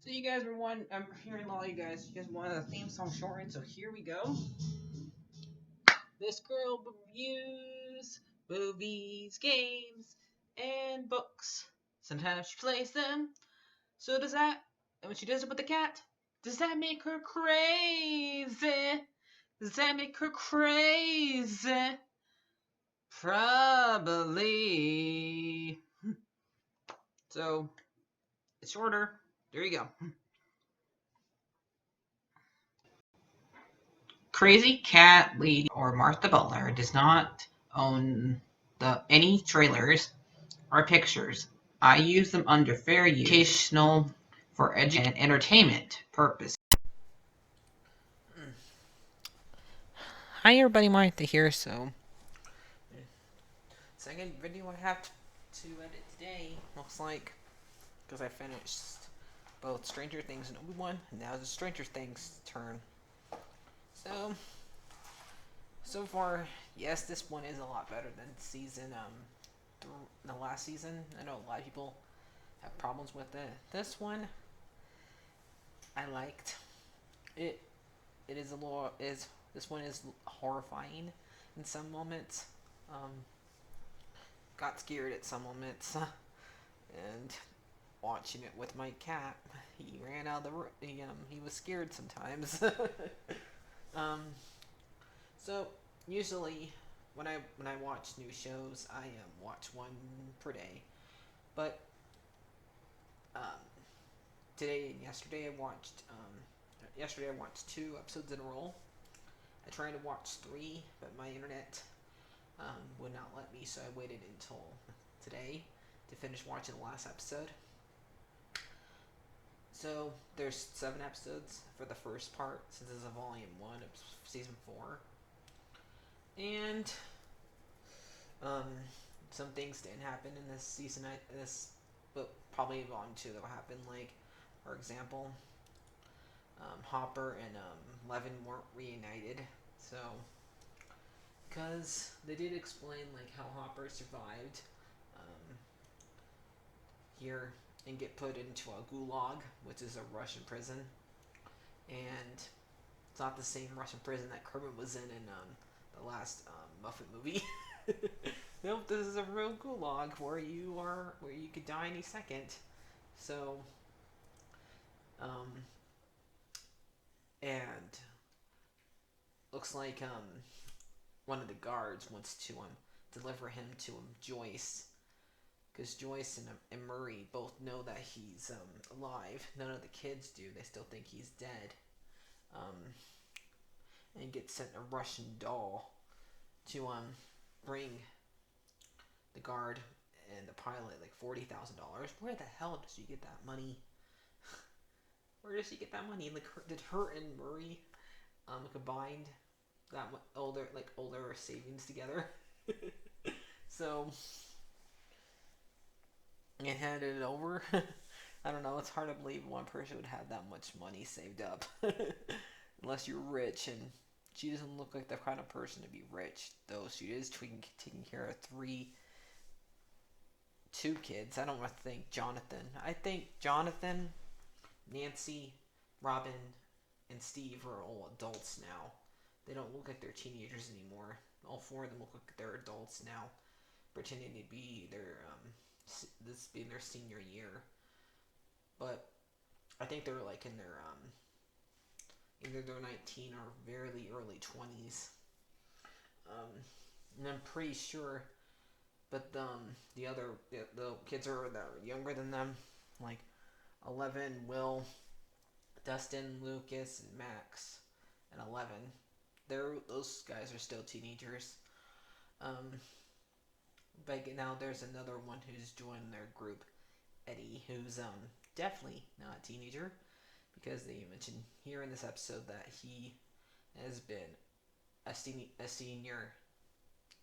So you guys were one. I'm hearing a lot of you guys. You guys wanted a theme song shortened, so here we go. This girl reviews movies, games, and books. Sometimes she plays them. So does that. And when she does it with the cat, does that make her crazy? Does that make her crazy? Probably. So it's shorter. There you go. Crazycatlady or Martha Butler does not own any trailers or pictures. I use them under fair use, educational, for education and entertainment purpose. Hi everybody, Martha here. So, second video I have to edit today. Looks like because I finished both Stranger Things and Obi-Wan. Now it's Stranger Things' turn. So far, yes, this one is a lot better than the last season. I know a lot of people have problems with it. This one, I liked. It it is a little is this one is horrifying in some moments. Um, got scared at some moments, and watching it with my cat, he ran out of the room. He was scared sometimes. um, so usually when I watch new shows, I watch one per day. But um, today and yesterday I watched 2 episodes in a row. I tried to watch 3, but my internet would not let me, so I waited until today to finish watching the last episode. So there's 7 episodes for the first part, since this is a volume 1 of season 4, and um, some things didn't happen in this season. But probably volume 2 that will happen. Like, for example, Hopper and Levin weren't reunited, so because they did explain like how Hopper survived here and get put into a gulag, which is a Russian prison, and it's not the same Russian prison that Kermit was in the last Muppet movie. Nope, this is a real gulag where you could die any second. So, and looks like one of the guards wants to deliver him to Joyce, because Joyce and Murray both know that he's alive. None of the kids do. They still think he's dead. Um, and gets sent a Russian doll to bring the guard and the pilot like $40,000. Where the hell does she get that money? Where does she get that money? Like, did her and Murray combined that older savings together? So and handed it over. I don't know. It's hard to believe one person would have that much money saved up, unless you're rich. And she doesn't look like the kind of person to be rich, though. She is taking care of 2 kids. I don't think Jonathan. I think Jonathan, Nancy, Robin, and Steve are all adults now. They don't look like they're teenagers anymore. All 4 of them look like they're adults now, pretending to be this being their senior year. But I think they're like in their either they're 19 or very early 20s. And I'm pretty sure, but the kids that are younger than them, like 11, Will, Dustin, Lucas, and Max, and 11. Those guys are still teenagers. But now there's another one who's joined their group, Eddie, who's definitely not a teenager, because they mentioned here in this episode that he has been a senior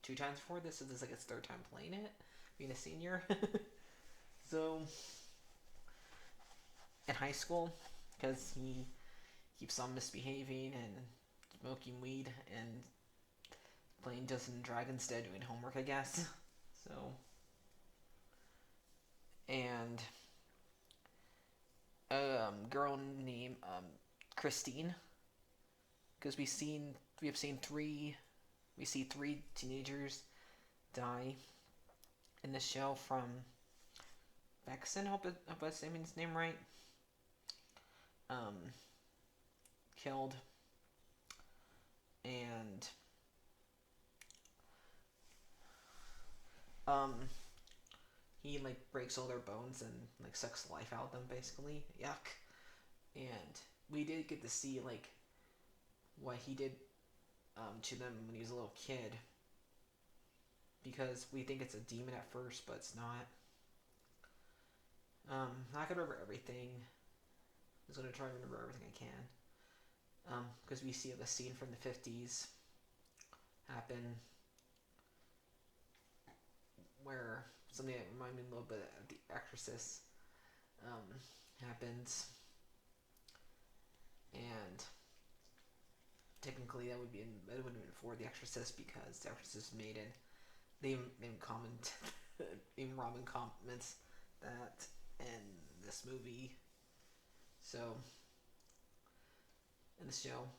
2 times before this, so this is like his 3rd time playing it, being a senior. So in high school, because he keeps on misbehaving and smoking weed and playing Dungeons and Dragons instead of doing homework, I guess. So, and girl named Christine, because we have seen three teenagers die in the show from Vexen. I hope I'm saying his name right. Um, Killed, and um, he like breaks all their bones and like sucks the life out of them, basically. Yuck. And we did get to see like what he did to them when he was a little kid, because we think it's a demon at first, but it's not. Not gonna remember everything. I'm just gonna try to remember everything I can. Because we see the scene from the 50s happen where something that reminded me a little bit of The Exorcist happens, and technically that would have been before The Exorcist, because The Exorcist made it. They comment, even Robin comments that in this movie. So in the show,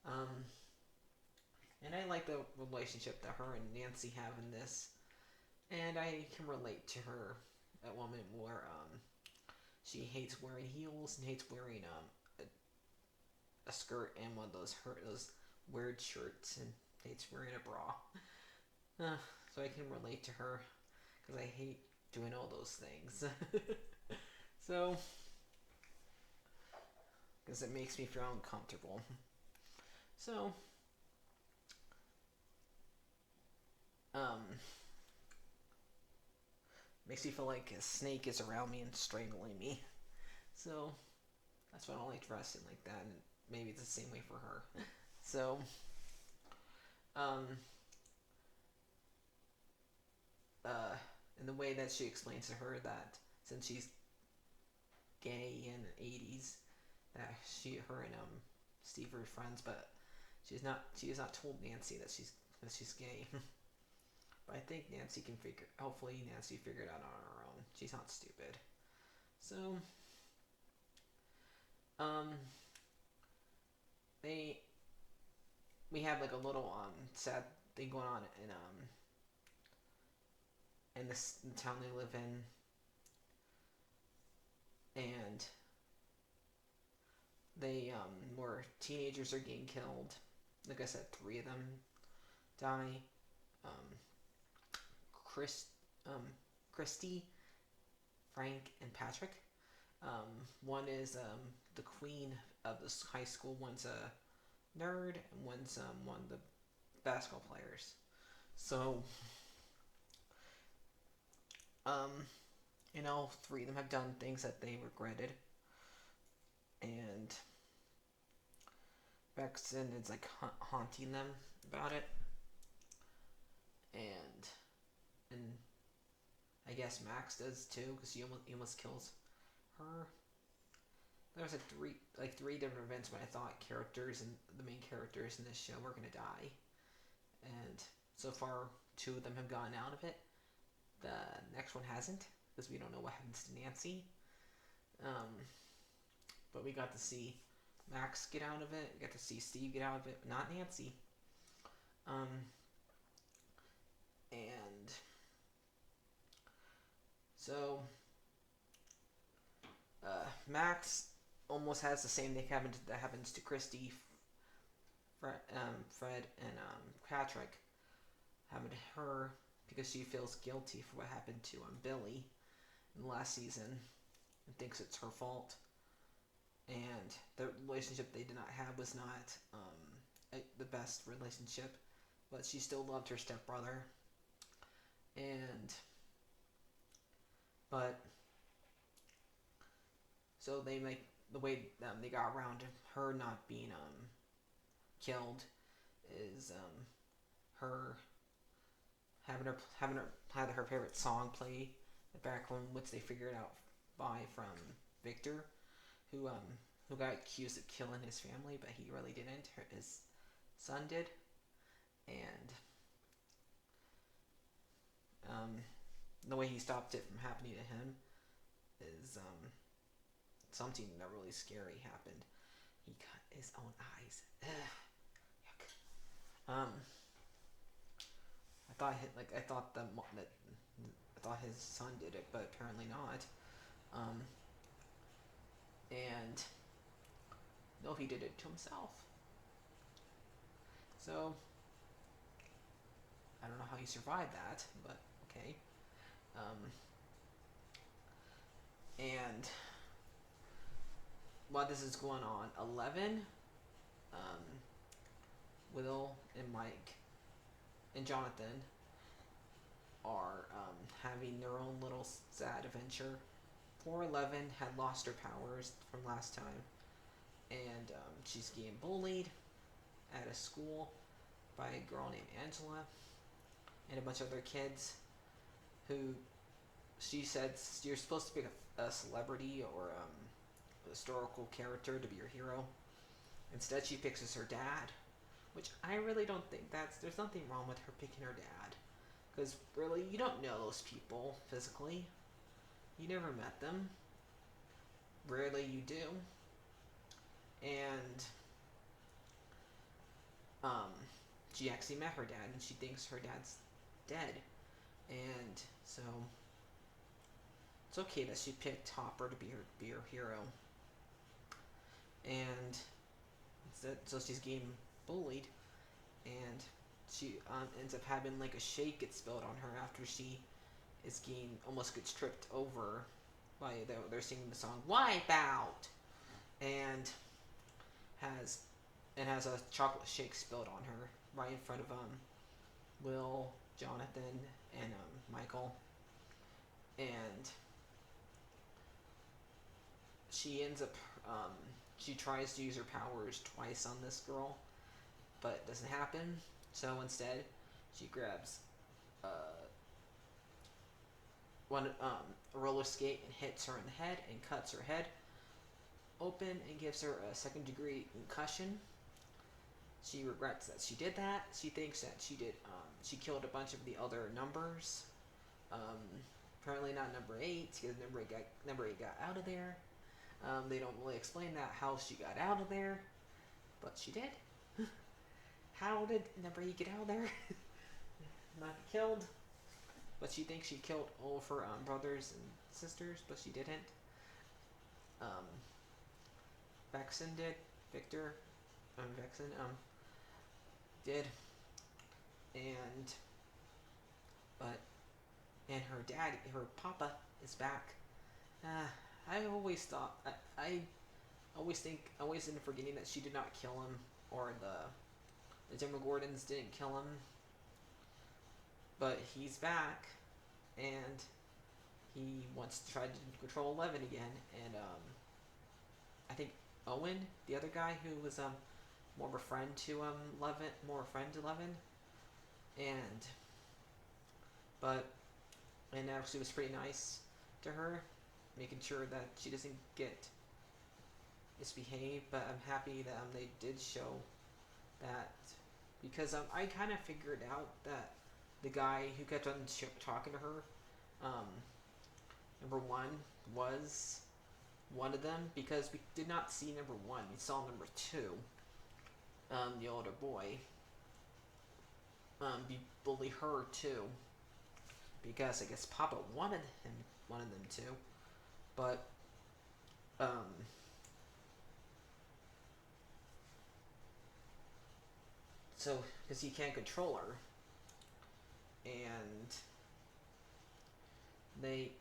and I like the relationship that her and Nancy have in this, and I can relate to her at one moment where she hates wearing heels and hates wearing a skirt and one of those weird shirts, and hates wearing a bra. So I can relate to her because I hate doing all those things. So, because it makes me feel uncomfortable. So, makes me feel like a snake is around me and strangling me. So, that's why I don't like dressing like that, and maybe it's the same way for her. So, in the way that she explains to her that since she's gay in the 80s, that her and Steve are friends, but she has not told Nancy that she's gay. But I think hopefully Nancy figured it out on her own. She's not stupid. So, we have like a little sad thing going on in this town they live in, and they more teenagers are getting killed. Like I said, 3 of them die. Chris, Christy, Frank, and Patrick. One is the queen of this high school. One's a nerd, and one's one of the basketball players. So, 3 of them have done things that they regretted, and Vexen is like haunting them about it, and I guess Max does too, because he almost kills her. There was three different events when I thought the main characters in this show were gonna die, and so far 2 of them have gotten out of it. The next one hasn't, because we don't know what happens to Nancy. But we got to see Max get out of it. We got to see Steve get out of it, but not Nancy. And so Max almost has the same thing that happens to Christy, Fred, and Patrick, happened to her, because she feels guilty for what happened to Billy in the last season and thinks it's her fault. And the relationship they did not have was not the best relationship, but she still loved her stepbrother. But so they the way they got around her not being killed is her having her favorite song play in the background, which they figured out from Victor, who got accused of killing his family, but he really didn't. His son did, and the way he stopped it from happening to him is something that really scary happened. He cut his own eyes. Ugh. Yuck. I thought that I thought his son did it, but apparently not. Um, and no, he did it to himself. So I don't know how he survived that, but okay. Um, and while this is going on, 11, um, Will and Mike and Jonathan are having their own little sad adventure. Poor 11 had lost her powers from last time, and she's getting bullied at a school by a girl named Angela and a bunch of other kids who she said you're supposed to pick a celebrity or a historical character to be your hero. Instead, she picks her dad, which I really don't think there's nothing wrong with her picking her dad, because really you don't know those people physically, you never met them, rarely you do, and um, she actually met her dad and she thinks her dad's dead, and so it's okay that she picked Hopper to be her hero, and so she's getting bullied, and she ends up having like a shake get spilled on her after she is getting almost gets tripped over by they're singing the song Wipeout, and has a chocolate shake spilled on her right in front of Will, Jonathan, and Michael, and she ends up she tries to use her powers twice on this girl, but it doesn't happen. So instead, she grabs uh, a roller skate and hits her in the head and cuts her head open and gives her a second-degree concussion. She regrets that she did that. She thinks that she did. She killed a bunch of the other numbers. Apparently not number 8, because number 8 got out of there. They don't really explain that how she got out of there, but she did. How did number 8 get out of there? Not killed. But she thinks she killed all of her brothers and sisters, but she didn't. Vexen did. Victor, Vexen, did. And, and her dad, her papa, is back. I always thought, I always end up forgetting that she did not kill him, or the Demogorgons didn't kill him. But he's back, and he wants to try to control 11 again, and I think Owen, the other guy who was more of a friend to 11, and actually was pretty nice to her, making sure that she doesn't get misbehaved. But I'm happy that they did show that, because I kind of figured out that the guy who kept on talking to her, number 1, was one of them, because we did not see number 1. We saw number 2, the older boy, bully her too, because I guess Papa wanted them to, but so because he can't control her, and they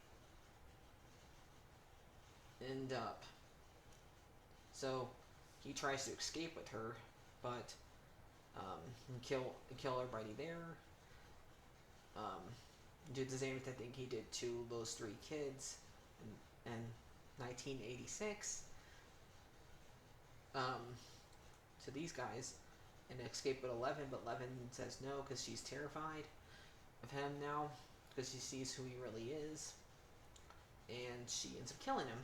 end up, so he tries to escape with her, but kill everybody there. Do the same thing he did to those 3 kids in 1986. To these guys, and escape with 11, but 11 says no because she's terrified of him now, because she sees who he really is, and she ends up killing him,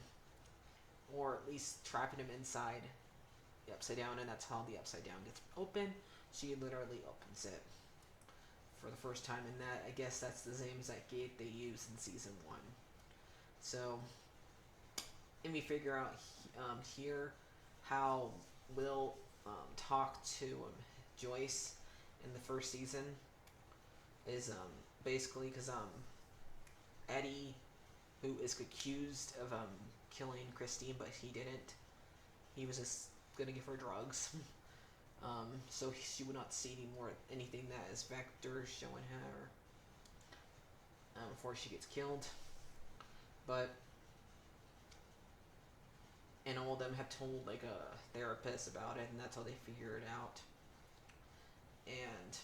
or at least trapping him inside the Upside Down, and that's how the Upside Down gets open. She literally opens it for the first time, and that, I guess that's the same exact gate they used in season 1. So and we figure out here how Will talked to Joyce in the first season is basically because Eddie, who is accused of killing Christine, but he didn't. He was just gonna give her drugs, so she would not see anything that is Vector showing her before she gets killed. But and all of them have told like a therapist about it, and that's how they figure it out. And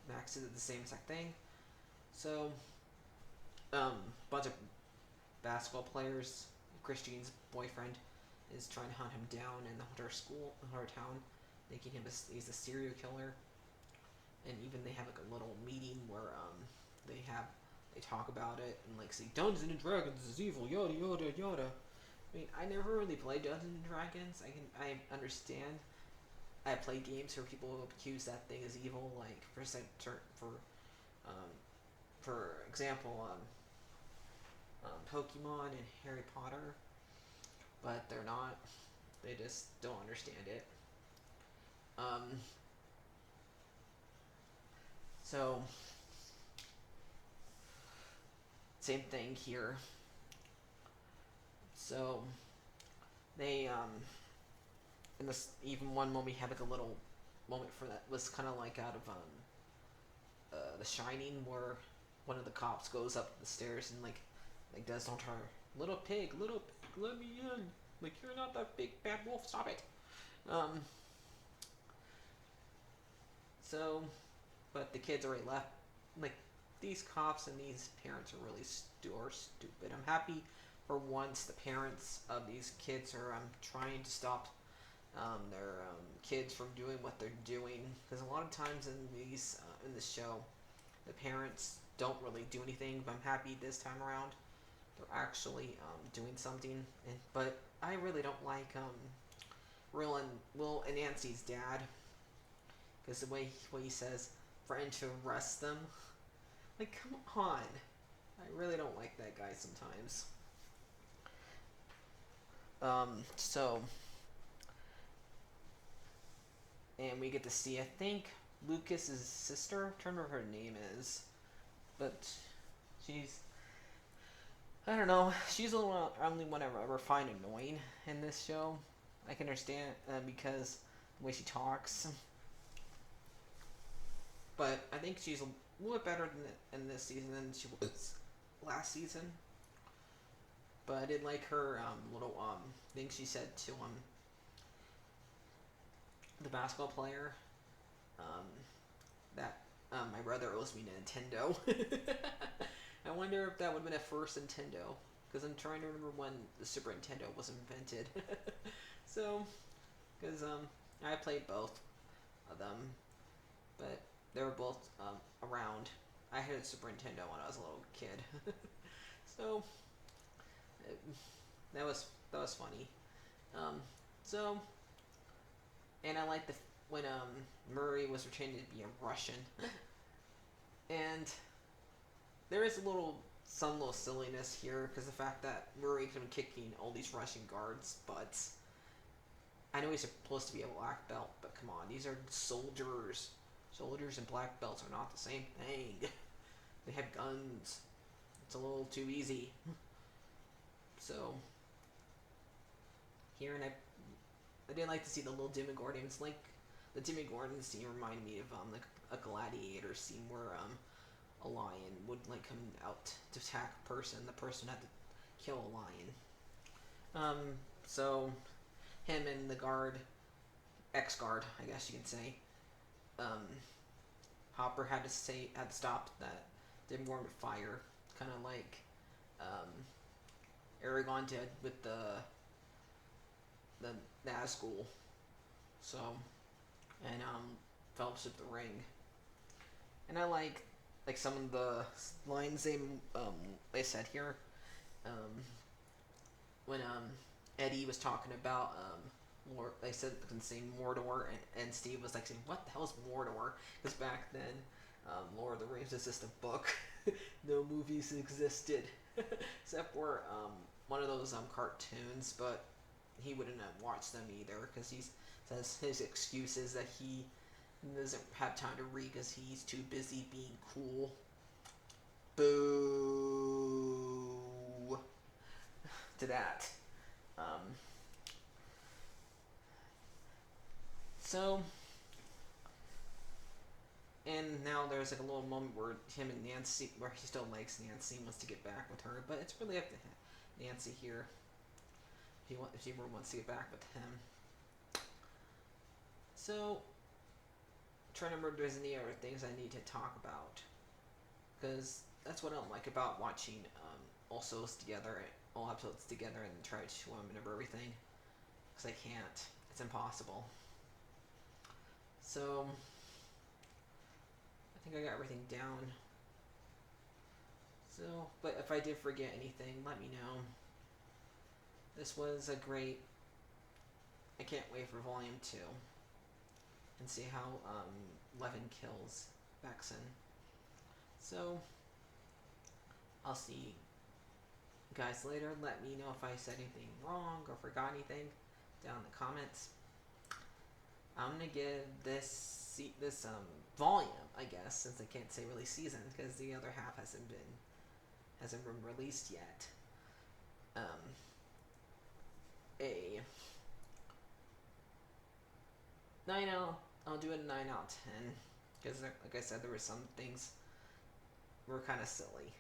Max did the same exact thing. So, bunch of basketball players. Christine's boyfriend is trying to hunt him down in her town, thinking he's a serial killer. And even they have like a little meeting where they talk about it and like say Dungeons and Dragons is evil, yada yada yada. I mean, I never really played Dungeons and Dragons. I understand. I played games where people accuse that thing as evil, like for example, Pokemon and Harry Potter, but they're not. They just don't understand it. So same thing here. So they in this even one moment we had like a little moment for that was kind of like out of The Shining, where one of the cops goes up the stairs and like does don't her little pig, let me in, like you're not that big bad wolf, stop it. So but the kids already left. Like these cops and these parents are really stupid. I'm happy for once the parents of these kids are trying to stop their kids from doing what they're doing, because a lot of times in this show the parents don't really do anything, but I'm happy this time around they're actually doing something. But I really don't like Will and Nancy's dad, because the way he says for him to arrest them, like come on, I really don't like that guy sometimes. So and we get to see, I think, Lucas's sister. I'm trying to remember her name is, but she's, I don't know. She's the only one I ever find annoying in this show. I can understand because the way she talks, but I think she's a little bit better in this season than she was last season. But I did like her little thing she said to the basketball player, that my brother owes me Nintendo. I wonder if that would have been a first Nintendo, because I'm trying to remember when the Super Nintendo was invented. So, because I played both of them, but they were both around. I had a Super Nintendo when I was a little kid. So that was funny. So, and I like when Murray was pretending to be a Russian, and there is some little silliness here, because the fact that Murray could be kicking all these Russian guards' butts. I know he's supposed to be a black belt, but come on, these are soldiers. Soldiers and black belts are not the same thing. They have guns. It's a little too easy. So here, and I did like to see the little Demogorgons. Like the Demogorgon scene reminded me of like a gladiator scene where a lion would like come out to attack a person. The person had to kill a lion. So him and the guard, ex-guard, I guess you can say, Hopper had to stop that Demogorgon with fire, kind of like Aragorn did with the Nazgul. So, and Fellowship of the Ring. And I like some of the lines they said here. When Eddie was talking about they said they can say Mordor, and Steve was like saying, "What the hell is Mordor?" Because back then, Lord of the Rings is just a book. No movies existed. except for one of those cartoons, but he wouldn't have watched them either because he says his excuse is that he doesn't have time to read because he's too busy being cool. Boo to that. Um, so, and now there's like a little moment where him and Nancy, where he still likes Nancy, wants to get back with her, but it's really up to Nancy here if she ever wants to get back with him. So, I'm trying to remember if there's any other things I need to talk about, because that's what I don't like about watching all shows together, all episodes together, and try to remember everything, because I can't. It's impossible. So, I think I got everything down. So, but if I did forget anything, let me know. This was a great. I can't wait for Volume 2 and see how Levin kills Vexen. So, I'll see you guys later. Let me know if I said anything wrong or forgot anything down in the comments. I'm gonna give this volume, I guess, since I can't say really season because the other half hasn't been released yet. A 9 out. I'll do a 9 out of 10 because, like I said, there were some things were kind of silly.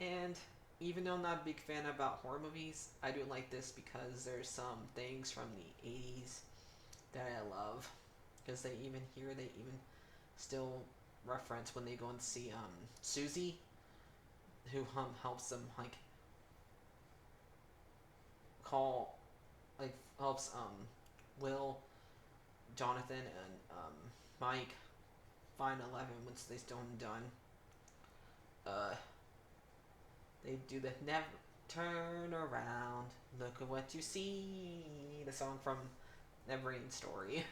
And even though I'm not a big fan about horror movies, I do like this because there's some things from the 80s that I love. Because they even still reference when they go and see Susie, who helps them helps Will, Jonathan, and Mike find 11 once they still done. They do the never turn around, look at what you see. The song from Neverending Story.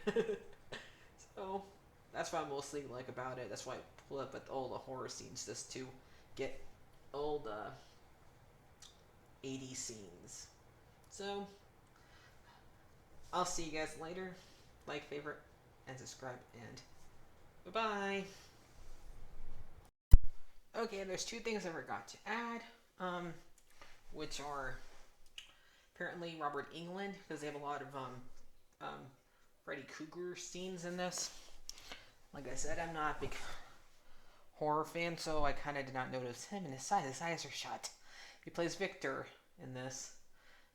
So that's what I mostly like about it. That's why I pull up at all the horror scenes just to get all the 80s scenes. So I'll see you guys later. Like, favorite, and subscribe, and bye-bye. Okay, there's two things I forgot to add, which are apparently Robert Englund, because they have a lot of Freddy Krueger scenes in this. Like I said, I'm not a big horror fan, so I kind of did not notice him and his eyes are shut. He plays Victor in this,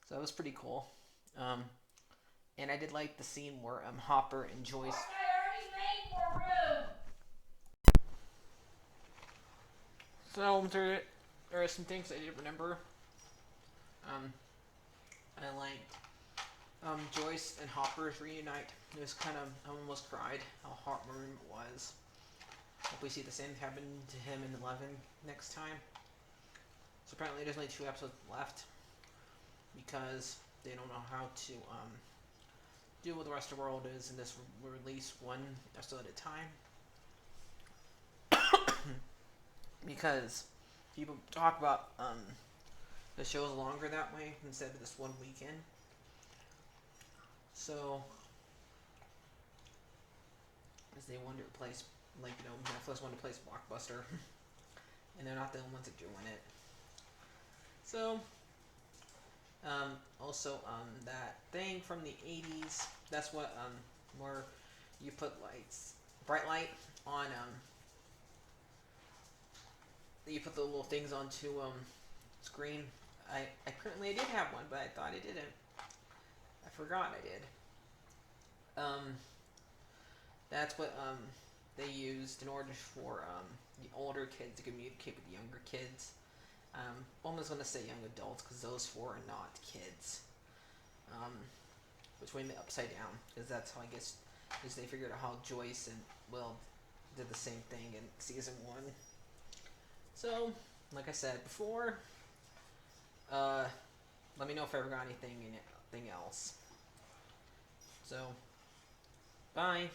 so that was pretty cool. And I did like the scene where Hopper and Joyce. So there are some things I did remember. I liked Joyce and Hopper's reunite. It was kind of, I almost cried how heartwarming it was. Hope we see the same happen to him in 11 next time. So apparently there's only 2 episodes left because they don't know how to do what the rest of the world is, and this release 1 episode at a time. Because people talk about the show's longer that way instead of this 1 weekend. So, as they want to replace, Netflix wanted to replace Blockbuster, and they're not the only ones that are doing it. So, also, that thing from the 80s, that's what, where you put bright light on, you put the little things onto, screen. I did have one, but I thought I didn't. I forgot I did. That's what, they used in order for, the older kids to communicate with the younger kids. I'm almost going to say young adults because those 4 are not kids. Which made me upside down because that's how I guess is they figured out how Joyce and Will did the same thing in season 1. So, like I said before, let me know if I ever got anything else. So, bye.